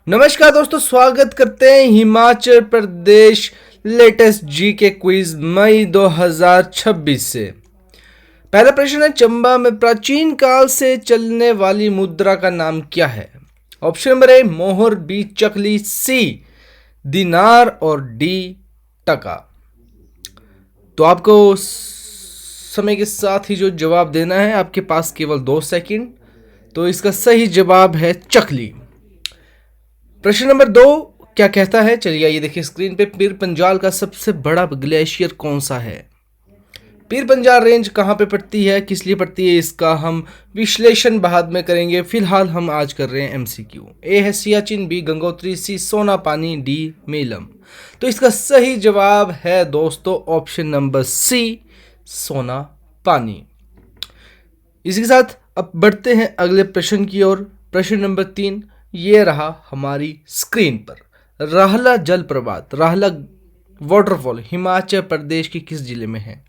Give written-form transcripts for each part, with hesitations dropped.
नमस्कार दोस्तों, स्वागत करते हैं हिमाचल प्रदेश लेटेस्ट जी के क्विज मई 2026 से। पहला प्रश्न है, चंबा में प्राचीन काल से चलने वाली मुद्रा का नाम क्या है? ऑप्शन नंबर ए मोहर, बी चकली, सी दिनार और डी टका। तो आपको समय के साथ ही जो जवाब देना है, आपके पास केवल 2 सेकंड। तो इसका सही जवाब है चकली। प्रश्न नंबर 2 क्या कहता है, चलिए आइए देखिए स्क्रीन पे। पीर पंजाल का सबसे बड़ा ग्लेशियर कौन सा है? पीर पंजाल रेंज कहाँ पे पड़ती है, किस लिए पड़ती है, इसका हम विश्लेषण बाद में करेंगे। फिलहाल हम आज कर रहे हैं एमसीक्यू। ए है सियाचिन, बी गंगोत्री, सी सोना पानी, डी मेलम। तो इसका सही जवाब है दोस्तों ऑप्शन नंबर सी सोना पानी। इसी के साथ अब बढ़ते हैं अगले प्रश्न की ओर। प्रश्न नंबर 3 ये रहा हमारी स्क्रीन पर। राहला जलप्रपात, राहला वाटरफॉल हिमाचल प्रदेश के किस जिले में है?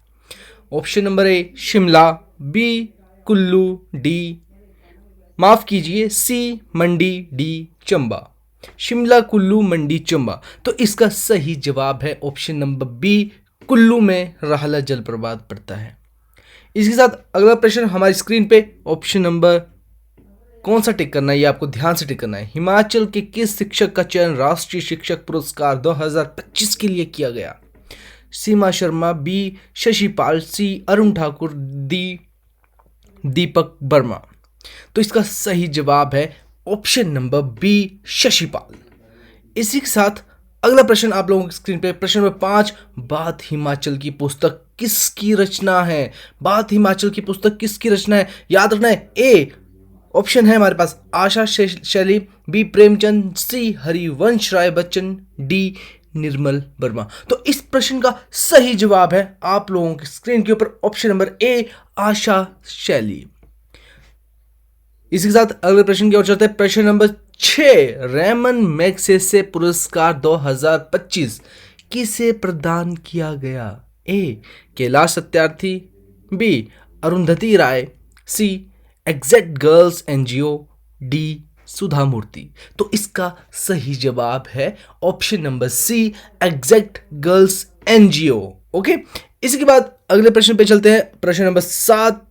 Option number A Shimla, B Kullu, D माफ कीजिए सी मंडी, डी चंबा। शिमला, कुल्लू, मंडी, चंबा। तो इसका सही जवाब है ऑप्शन नंबर बी, कुल्लू में राहला जलप्रपात पड़ता है। इसके साथ अगला प्रश्न हमारी स्क्रीन पे, ऑप्शन नंबर कौन सा टिक करना है, ये आपको ध्यान से टिक करना है। हिमाचल के किस शिक्षक का चयन राष्ट्रीय शिक्षक पुरस्कार 2025 के लिए किया गया? सीमा शर्मा, बी शशिपाल, सी अरुण ठाकुर, डी दीपक वर्मा। तो इसका सही जवाब है ऑप्शन नंबर बी शशिपाल। इसी के साथ अगला प्रश्न आप लोगों की स्क्रीन पे, प्रश्न नंबर 5, बात हिमाचल की पुस्तक किसकी रचना है? बात हिमाचल की पुस्तक किसकी रचना है? याद रखना है, ए ऑप्शन है हमारे पास आशा शैली, बी प्रेमचंद, सी हरिवंश राय बच्चन, डी निर्मल वर्मा। तो इस प्रश्न का सही जवाब है आप लोगों की स्क्रीन के ऊपर ऑप्शन नंबर ए आशा शैली। इसी के साथ अगले प्रश्न की ओर चलते हैं। प्रश्न नंबर 6, रेमन मैग्सेसे पुरस्कार 2025 किसे प्रदान किया गया? A Kailash Satyarthi, B Arundhati Roy, C exact girls NGO, D Sudha Murty. तो इसका सही जवाब है option number C exact girls NGO. Okay, इसी के बाद अगले प्रश्न पे चलते हैं। प्रश्न नंबर 7,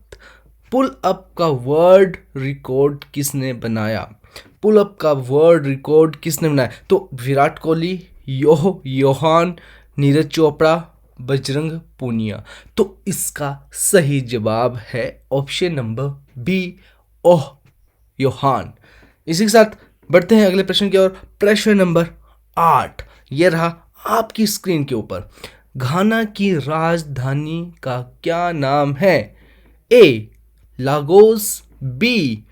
पुल अप का वर्ल्ड रिकॉर्ड किसने बनाया? पुल अप का वर्ल्ड रिकॉर्ड किसने बनाया? तो विराट कोहली, योहान, नीरज चोपड़ा, बजरंग पूनिया। तो इसका सही जवाब है ऑप्शन नंबर बी योहान। इसी के साथ बढ़ते हैं अगले प्रश्न की ओर। प्रश्न नंबर 8 ये रहा आपकी स्क्रीन के ऊपर। घाना की राजधानी का क्या नाम है? ए लागोस, बी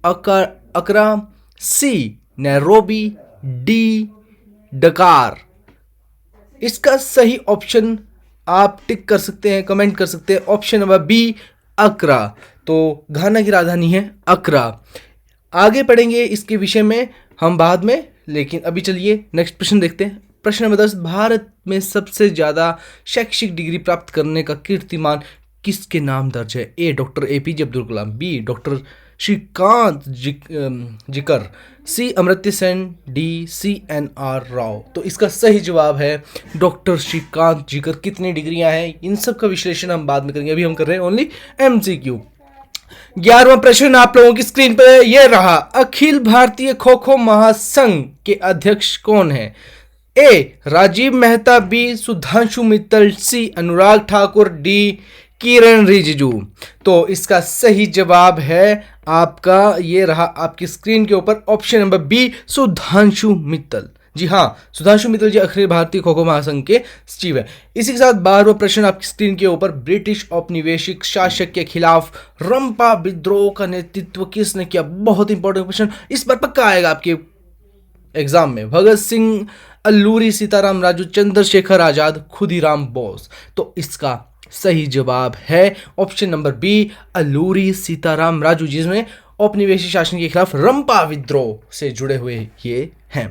अकरा, सी नैरोबी, डी डकार। इसका सही ऑप्शन आप टिक कर सकते हैं, कमेंट कर सकते हैं, ऑप्शन नंबर बी अकरा। तो घाना की राजधानी है अकरा। आगे पढ़ेंगे इसके विषय में हम बाद में, लेकिन अभी चलिए नेक्स्ट प्रश्न देखते हैं। प्रश्न नंबर 10, भारत में सबसे ज्यादा शैक्षिक डिग्री प्राप्त करने का कीर्तिमान किसके नाम दर्ज है? ए doctor APJ Abdul Kalam, B doctor Shrikant जिकर, सी अमर्त्य सेन, डी CNR राव। तो इसका सही जवाब है डॉक्टर श्रीकांत जिकर। कितनी डिग्रियां हैं इन सब का विश्लेषण हम बाद में करेंगे, अभी हम कर रहे हैं ओनली MCQ। 11वां प्रश्न आप लोगों की स्क्रीन पर यह रहा। अखिल भारतीय खो खो महासंघ के अध्यक्ष कौन है? ए राजीव मेहता, बी सुधांशु मित्तल, सी अनुराग ठाकुर, डी किरण रिजिजू। तो इसका सही जवाब है आपका, ये रहा आपकी स्क्रीन के ऊपर, option number B Sudhanshu Mittal. जी हाँ, सुधांशु मित्तल जी अखिल भारतीय खो खो महासंघ के सचिव है। इसी के साथ 12वां प्रश्न आपकी स्क्रीन के ऊपर। ब्रिटिश औपनिवेशिक शासक के खिलाफ रंपा विद्रोह का नेतृत्व किसने किया? बहुत इंपॉर्टेंट क्वेश्चन, इस बार पक्का आएगा आपके एग्जाम में। भगत सिंह, अल्लूरी सीताराम राजू, चंद्रशेखर आजाद, खुदीराम बोस। तो इसका सही जवाब है option number B Alluri Sitarama Raju, जिसमें औपनिवेशिक शासन के खिलाफ रंपा विद्रोह से जुड़े हुए ये हैं।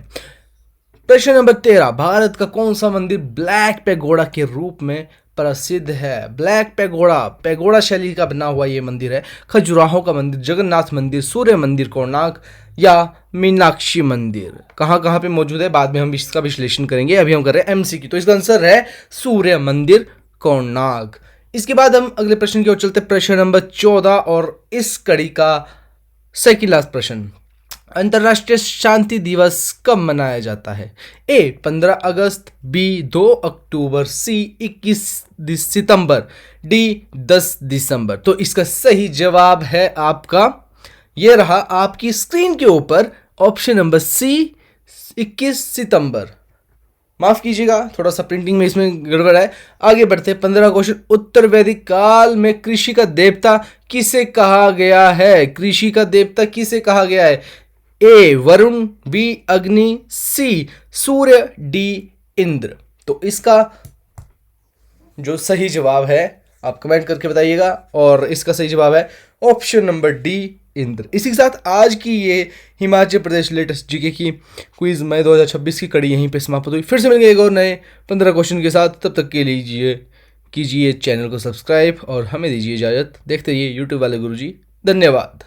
प्रश्न नंबर 13, भारत का कौन सा मंदिर ब्लैक पैगोडा के रूप में प्रसिद्ध है? ब्लैक पैगोडा, पैगोडा शैली का बना हुआ ये मंदिर है। खजुराहो का मंदिर, जगन्नाथ मंदिर, सूर्य मंदिर कोणार्क या मीनाक्षी मंदिर, कहाँ कहाँ पे मौजूद है बाद में हम इसका विश्लेषण करेंगे। अभी हम कर रहे हैं एमसीक्यू, तो इसका आंसर है सूर्य मंदिर कोणार्क। इसके बाद हम अगले प्रश्न की ओर चलते हैं, प्रश्न नंबर 14 और इस कड़ी का सेकंड लास्ट प्रश्न। अंतर्राष्ट्रीय शांति दिवस कब मनाया जाता है? ए 15 अगस्त, बी 2 अक्टूबर, सी 21 सितंबर, डी 10 दिसंबर। तो इसका सही जवाब है आपका, ये रहा आपकी स्क्रीन के ऊपर, ऑप्शन नंबर सी 21 सितंबर। माफ कीजिएगा, थोड़ा सा प्रिंटिंग में इसमें गड़बड़ है। आगे बढ़ते 15 क्वेश्चन। उत्तर वैदिक काल में कृषि का देवता किसे कहा गया है? कृषि का देवता किसे कहा गया है? ए वरुण, बी अग्नि, सी सूर्य, डी इंद्र। तो इसका जो सही जवाब है आप कमेंट करके बताइएगा, और इसका सही जवाब है ऑप्शन नंबर डी इंद्र। इसी के साथ आज की ये हिमाचल प्रदेश लेटेस्ट जीके की क्विज मई 2026 की कड़ी यहीं पे समाप्त हुई। फिर से मिलेंगे एक और नए 15 क्वेश्चन के साथ। तब तक के लिए कीजिए चैनल को सब्सक्राइब और हमें दीजिए इजाज़त। देखते रहिए यूट्यूब वाले गुरुजी। धन्यवाद।